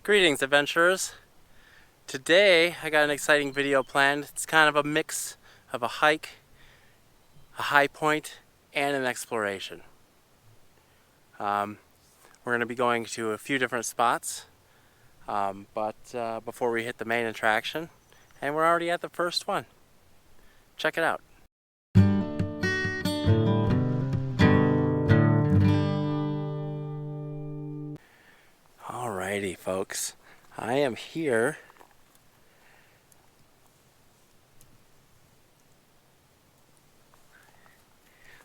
Greetings, adventurers. Today I got an exciting video planned. It's kind of a mix of a hike, a high point, and an exploration. We're going to be going to a few different spots, but before we hit the main attraction, and we're already at the first one. Check it out. Alrighty, folks. I am here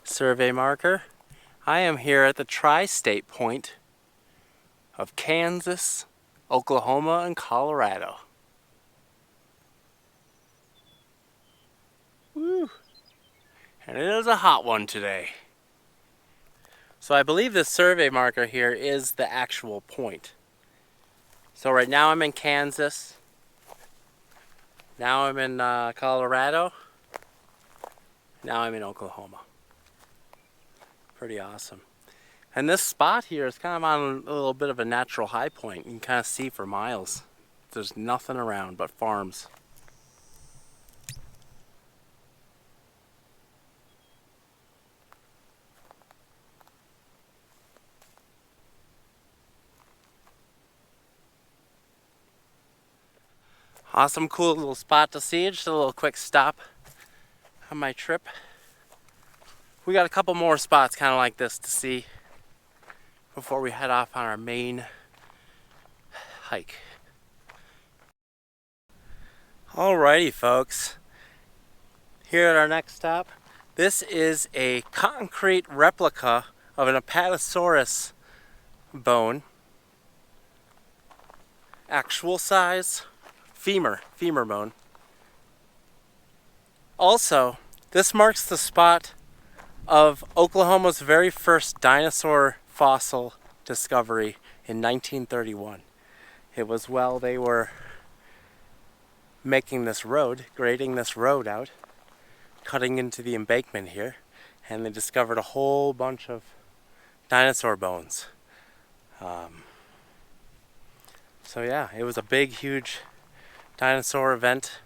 survey marker. I am here at the tri-state point of Kansas, Oklahoma, and Colorado. Woo! And it is a hot one today. So I believe this survey marker here is the actual point. So right now I'm in Kansas. Now I'm in Colorado. Now I'm in Oklahoma. Pretty awesome. And this spot here is kind of on a little bit of a natural high point. You can kind of see for miles. There's nothing around but farms. Awesome, cool little spot to see. Just a little quick stop on my trip. We got a couple more spots kind of like this to see before we head off on our main hike. Alrighty, folks. Here at our next stop, this is a concrete replica of an Apatosaurus bone. Actual size. Femur bone. Also, this marks the spot of Oklahoma's very first dinosaur fossil discovery in 1931. It was while they were making this road, grading this road out, cutting into the embankment here, and they discovered a whole bunch of dinosaur bones. So yeah, it was a big, huge dinosaur event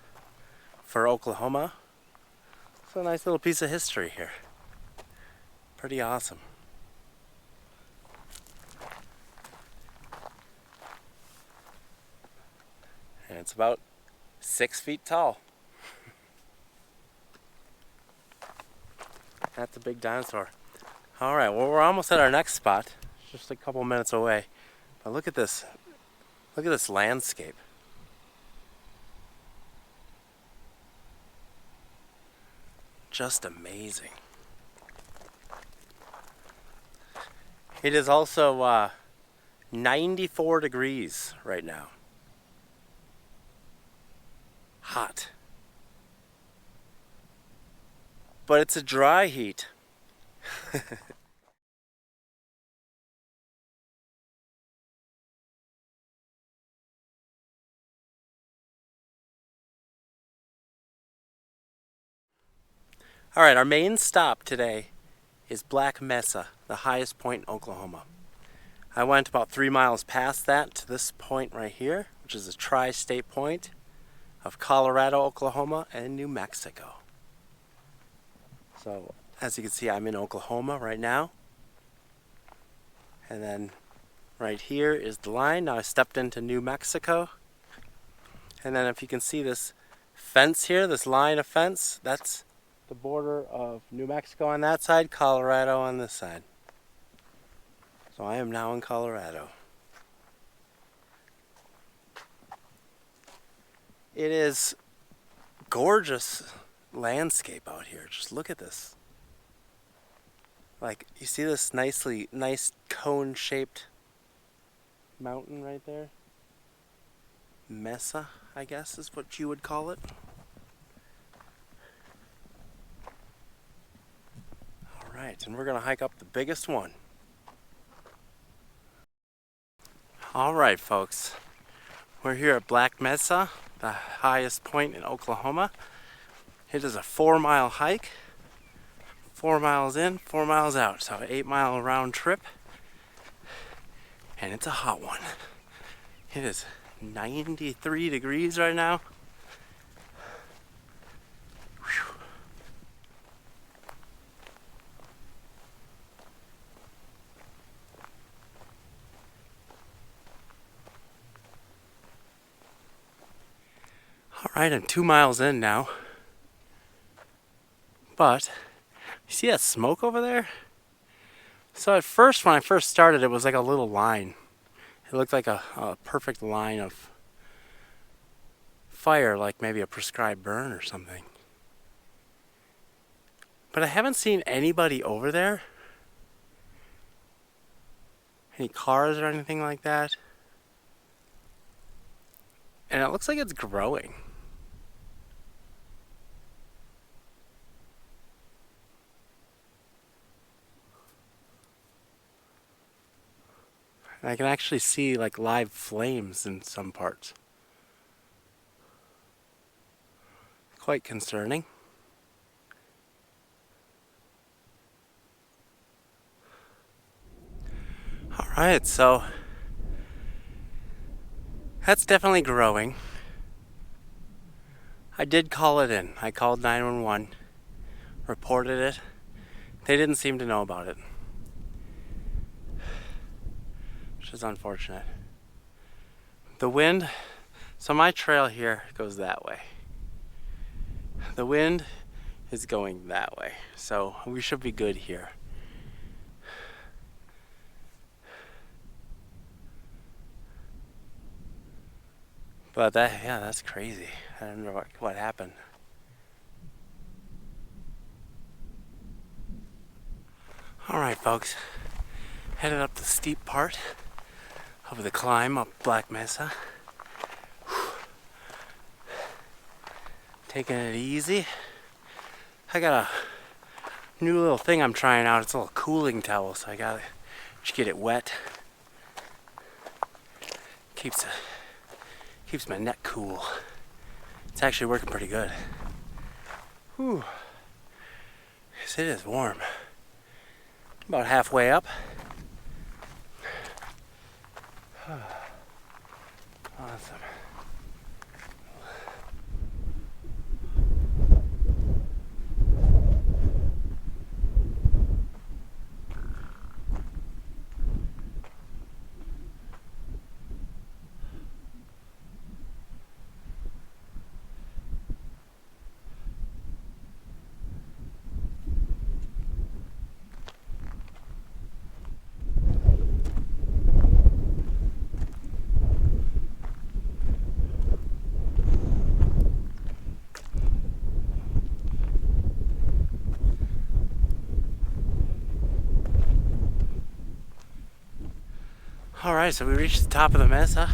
for Oklahoma. It's a nice little piece of history here. Pretty awesome. And it's about 6 feet tall. That's a big dinosaur. Alright, well, we're almost at our next spot. Just a couple minutes away. But look at this. Look at this landscape. Just amazing. It is also 94 degrees right now. Hot. But it's a dry heat. Alright, our main stop today is Black Mesa, the highest point in Oklahoma. I went about 3 miles past that to this point right here, which is a tri-state point of Colorado, Oklahoma, and New Mexico. So, as you can see, I'm in Oklahoma right now. And then right here is the line. Now I stepped into New Mexico. And then if you can see this fence here, this line of fence, that's the border of New Mexico on that side, Colorado on this side. So I am now in Colorado. It is gorgeous landscape out here. Just look at this. Like, you see this nice cone-shaped mountain right there? Mesa, I guess is what you would call it. Alright, and we're going to hike up the biggest one. Alright, folks. We're here at Black Mesa, the highest point in Oklahoma. It is a 4-mile hike. 4 miles in, 4 miles out. So an 8-mile round trip. And it's a hot one. It is 93 degrees right now. Whew. All right, I'm 2 miles in now. But, you see that smoke over there? So at first, when I first started, it was like a little line. It looked like a perfect line of fire, like maybe a prescribed burn or something. But I haven't seen anybody over there. Any cars or anything like that. And it looks like it's growing. And I can actually see like live flames in some parts. Quite concerning. Alright, so that's definitely growing. I did call it in. I called 911, reported it. They didn't seem to know about it, which is unfortunate. The wind, so my trail here goes that way. The wind is going that way, so we should be good here. But that's crazy. I don't know what happened. Alright folks, headed up the steep part of the climb up Black Mesa. Taking it easy. I got a new little thing I'm trying out. It's a little cooling towel, so I gotta just get it wet. Keeps my neck cool. It's actually working pretty good. Whew. Yes, it is warm. About halfway up. Awesome. Alright, so we reached the top of the mesa.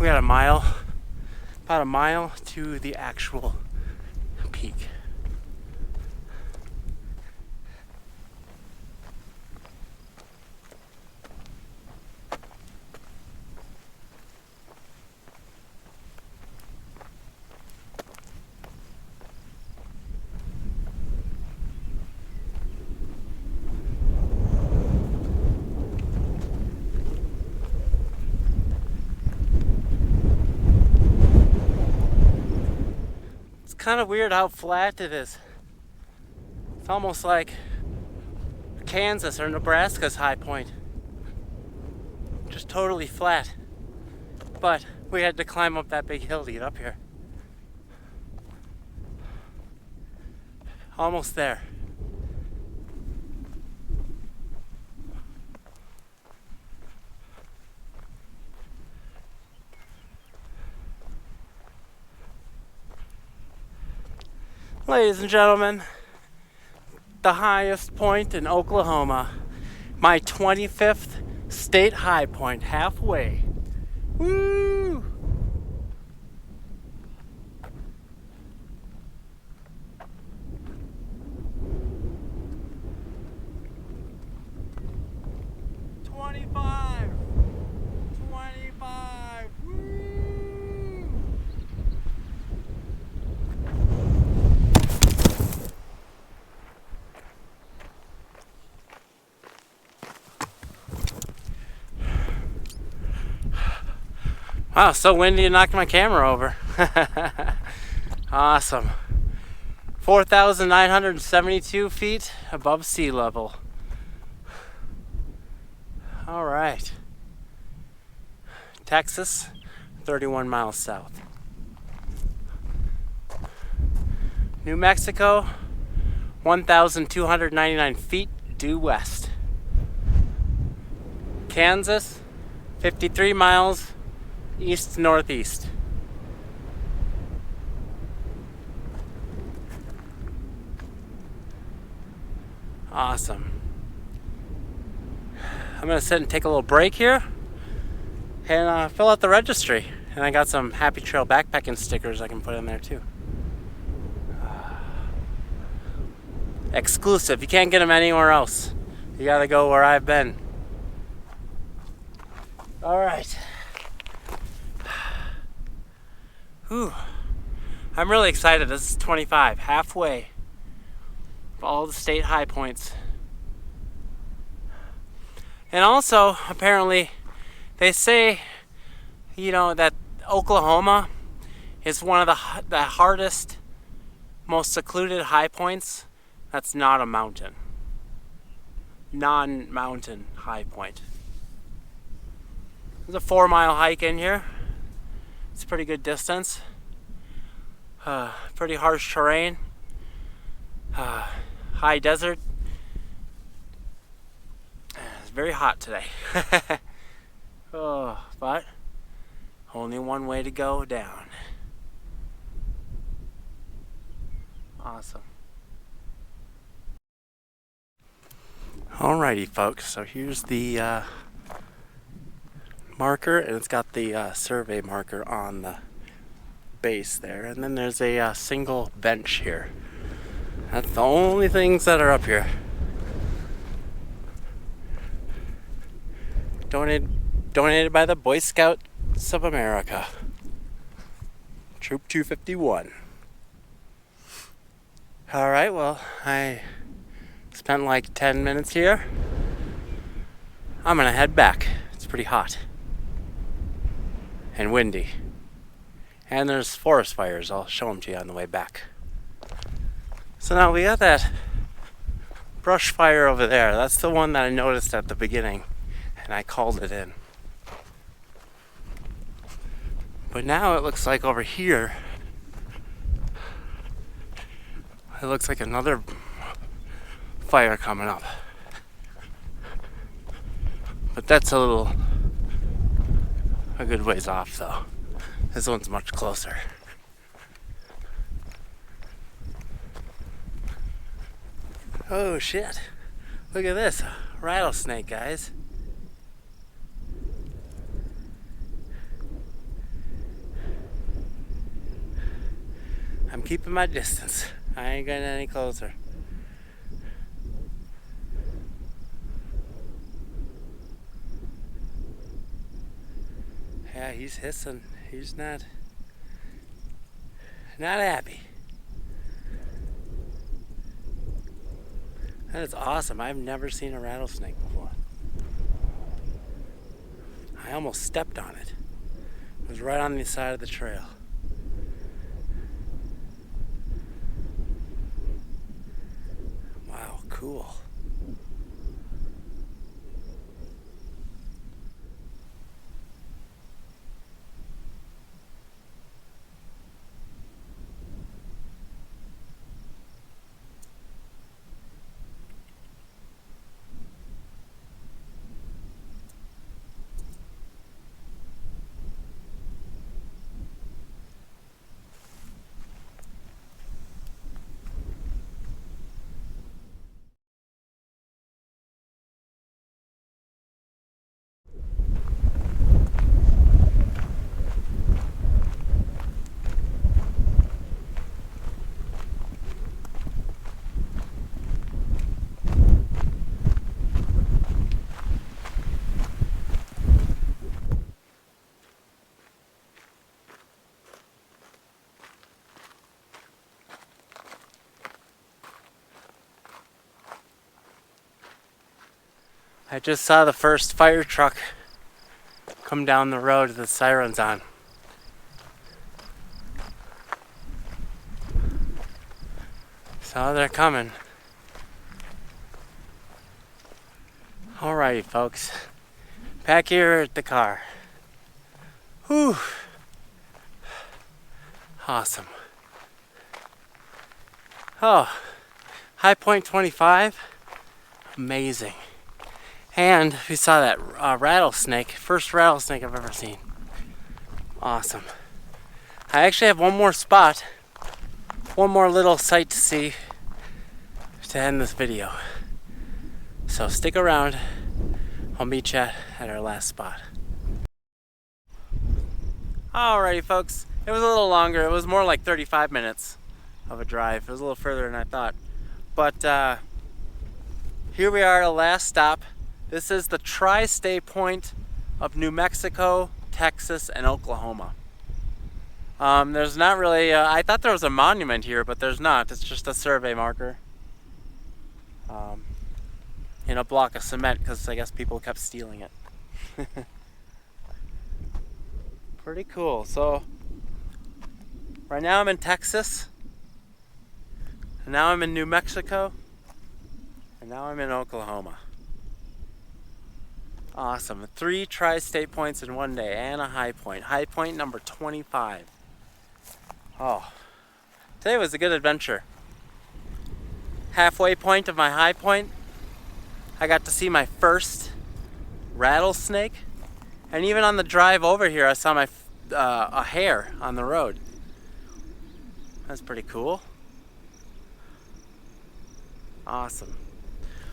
We got about a mile to the actual peak. Kind of weird how flat it is. It's almost like Kansas or Nebraska's high point. Just totally flat. But we had to climb up that big hill to get up here. Almost there. Ladies and gentlemen, the highest point in Oklahoma, my 25th state high point, halfway. Woo! Wow, so windy it knocked my camera over. Awesome. 4,972 feet above sea level. All right. Texas, 31 miles south. New Mexico, 1,299 feet due west. Kansas, 53 miles east-northeast. Awesome. I'm gonna sit and take a little break here and fill out the registry. And I got some Happy Trail backpacking stickers I can put in there too. Exclusive. You can't get them anywhere else. You gotta go where I've been. All right. Whew. I'm really excited. This is 25, halfway of all the state high points. And also, apparently, they say, you know, that Oklahoma is one of the hardest, most secluded high points that's not a mountain. Non-mountain high point. There's a 4-mile hike in here. It's a pretty good distance. Pretty harsh terrain. High desert. It's very hot today. Oh, but only one way to go down. Awesome. Alrighty, folks. So here's the marker, and it's got the survey marker on the base there, and then there's a single bench here. That's the only things that are up here. Donated by the Boy Scouts of America. Troop 251. Alright, well, I spent like 10 minutes here. I'm gonna head back. It's pretty hot. And windy. And there's forest fires. I'll show them to you on the way back. So now we got that brush fire over there. That's the one that I noticed at the beginning. And I called it in. But now it looks like over here, it looks like another fire coming up. But that's a good ways off though. This one's much closer. Oh shit. Look at this. Rattlesnake, guys. I'm keeping my distance. I ain't getting any closer. Yeah, he's hissing. He's not happy. That is awesome. I've never seen a rattlesnake before. I almost stepped on it. It was right on the side of the trail. Wow, cool. I just saw the first fire truck come down the road with the sirens on. So they're coming. Alrighty, folks. Back here at the car. Whew. Awesome. Oh, Highpoint 25. Amazing. And we saw that rattlesnake. First rattlesnake I've ever seen. Awesome. I actually have one more spot. One more little sight to see to end this video. So stick around. I'll meet you at our last spot. Alrighty, folks. It was a little longer. It was more like 35 minutes of a drive. It was a little further than I thought. But here we are at the last stop. This is the tri-state point of New Mexico, Texas, and Oklahoma. There's not really, I thought there was a monument here, but there's not. It's just a survey marker. In a block of cement, because I guess people kept stealing it. Pretty cool. So, right now I'm in Texas. And now I'm in New Mexico. And now I'm in Oklahoma. Awesome. 3 tri-state points in one day and a high point. High point number 25. Oh, today was a good adventure. Halfway point of my high point, I got to see my first rattlesnake. And even on the drive over here, I saw my a hare on the road. That's pretty cool. Awesome.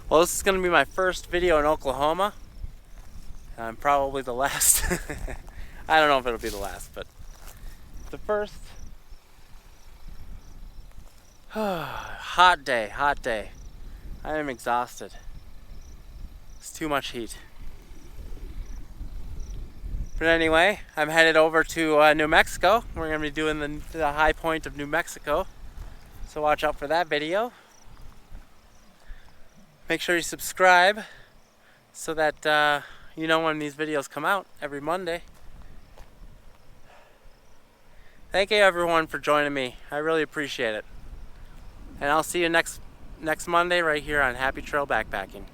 Well, this is going to be my first video in Oklahoma. Probably the last. I don't know if it'll be the last, but the first. Hot day, hot day. I am exhausted. It's too much heat. But anyway, I'm headed over to New Mexico. We're going to be doing the high point of New Mexico. So watch out for that video. Make sure you subscribe so that you know when these videos come out every Monday. Thank you everyone for joining me. I really appreciate it. And I'll see you next Monday right here on Happy Trail Backpacking.